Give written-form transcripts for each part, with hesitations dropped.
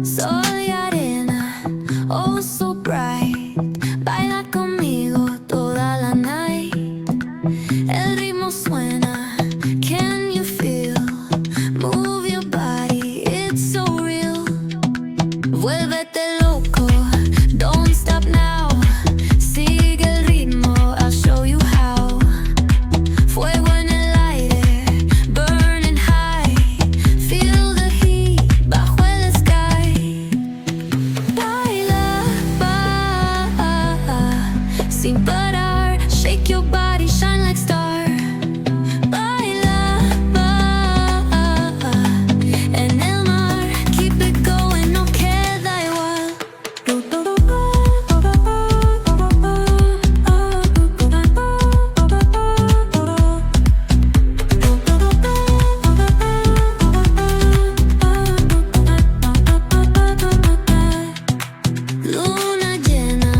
Soy arena, oh so bright. Baila conmigo toda la night. El ritmo suena, can you feel? Move your body, it's so real. Vuélvete loco, don't stop now. Sigue el ritmo, I'll show you how. Fuego en el aire, burning high. Feel the heat bajo el sky. Baila, sin parar. Shake your body, shine like star. Baila, en el mar. Keep it going, no queda igual. Luna llena,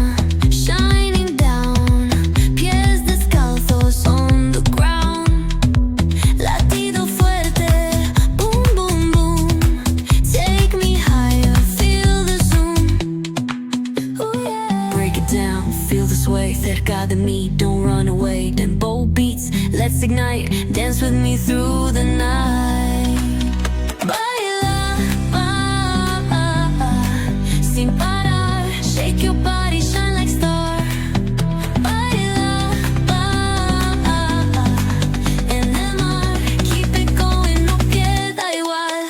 shining down. Pies descalzos on the ground. Latido fuerte, boom, boom, boom. Take me higher, feel the zoom. Ooh, yeah. Break it down, feel the sway. Cerca de mí, don't run away. Tempo beats, let's ignite. Dance with me through the night. Baila, sin parar. Shake your body, shine like star. Baila, en el mar. Keep it going, no queda igual.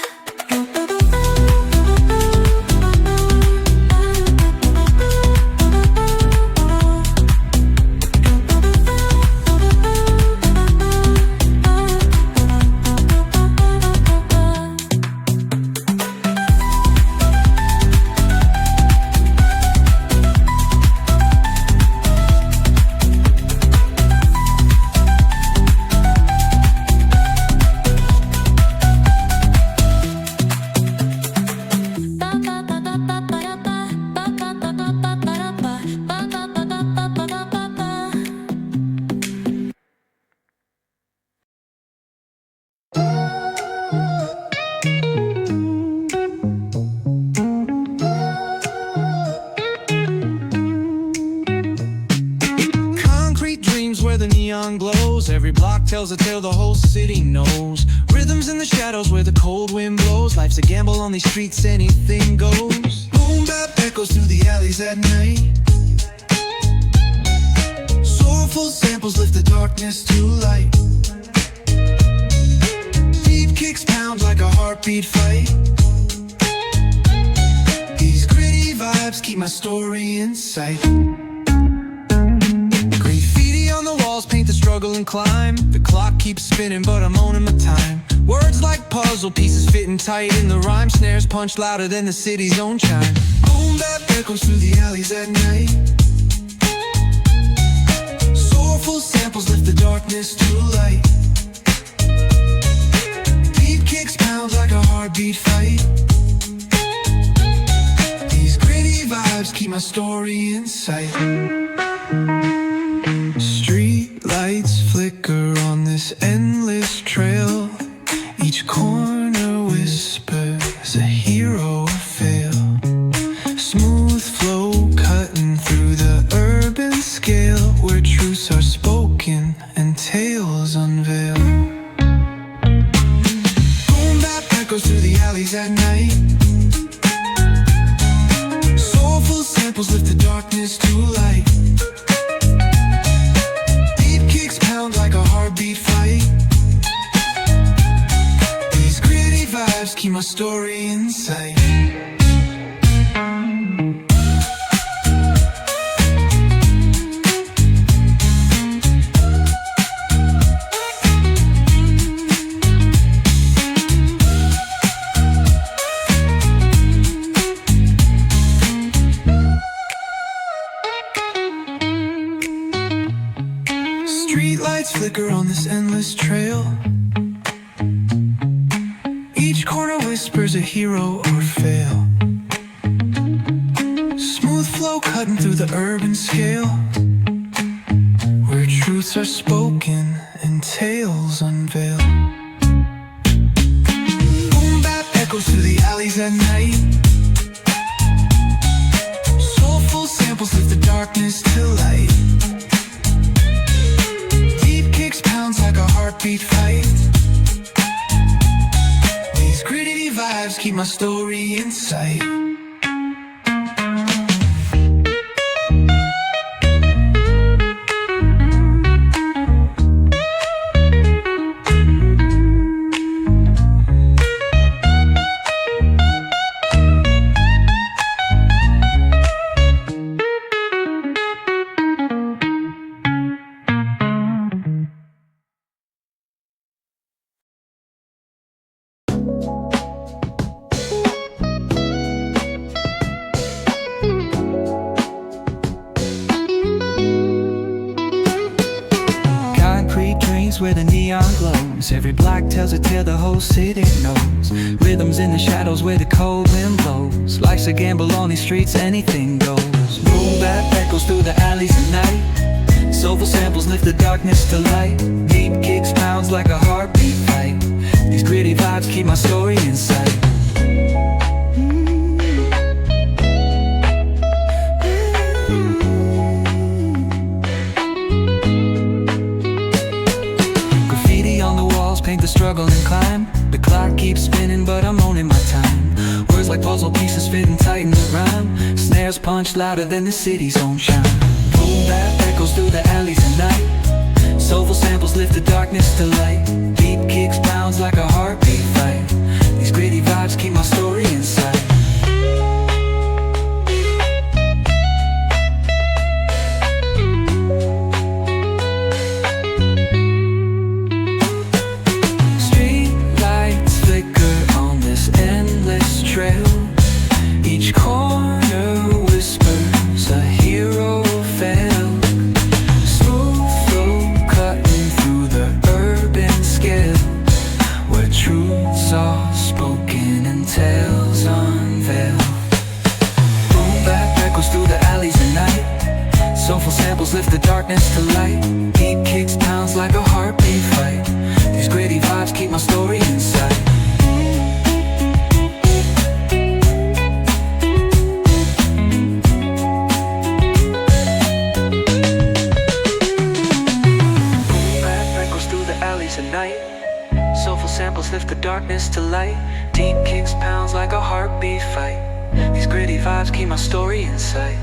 Concrete dreams where the neon glows. Every block tells a tale the whole city knows. Rhythms in the shadows where the cold wind blows. Life's a gamble on these streets, anything goes. Boom bap echoes through the alleys at night. Soulful samples lift the darkness to light. Beat kicks pound like a heartbeat fight. These gritty vibes keep my story in sight. Graffiti on the walls paint the struggle and climb. The clock keeps spinning but I'm owning my time. Words like puzzle pieces fitting tight in the rhyme. Snares punch louder than the city's own chime. Boom bap echoes through the alleys at night. Soulful samples lift the darkness to light. Beat kicks pound like a heartbeat fight. These gritty vibes keep my story in sight. Street lights flicker on this endless trail. Each corner whispers a hero or fail. Smooth flow cutting through the urban scale, where truths are spoken and tales unveil. Boom bap echoes through the alleys at night. Soulful samples lift the darkness to light. Beat kicks pound like a heartbeat fight. These gritty vibes keep my story in sight. Streetlights flicker on this endless trail. Each corner whispers a hero or fail. Smooth flow cutting through the urban scale, where truths are spoken and and tales unveil. Boom bap echoes through the alleys at night. Soulful samples lift the darkness to light. Deep kicks pounds like a heartbeat fight. These gritty vibes keep my story in sight. Where the neon glows, every block tells a tale the whole city knows. Rhythms in the shadows where the cold wind blows. Life's a gamble on these streets, anything goes. Boom bap echoes through the alleys at night. Soulful samples lift the darkness to light. Deep kicks pounds like a heartbeat fight. These gritty vibes keep my story in sight. Paint the struggle and climb. The clock keeps spinning but I'm owning my time. Words like puzzle pieces fitting tight in the rhyme. Snares punch louder than the city's own chime. Boom bap echoes through the alleys at night. Soulful samples lift the darkness to light. Deep kicks pounds like a heartbeat fight. These gritty vibes keep my story in sight. Each corner whispers a hero fell. Smooth flow cutting through the urban scale, where truths are spoken and tales unveiled. Boom bap echoes through the alleys at night. Soulful samples lift the darkness to light. Deep kicks pounds like a heartbeat fight. These gritty vibes keep my story in sight. Soulful samples lift the darkness to light. Deep kicks pounds like a heartbeat fight. These gritty vibes keep my story in sight.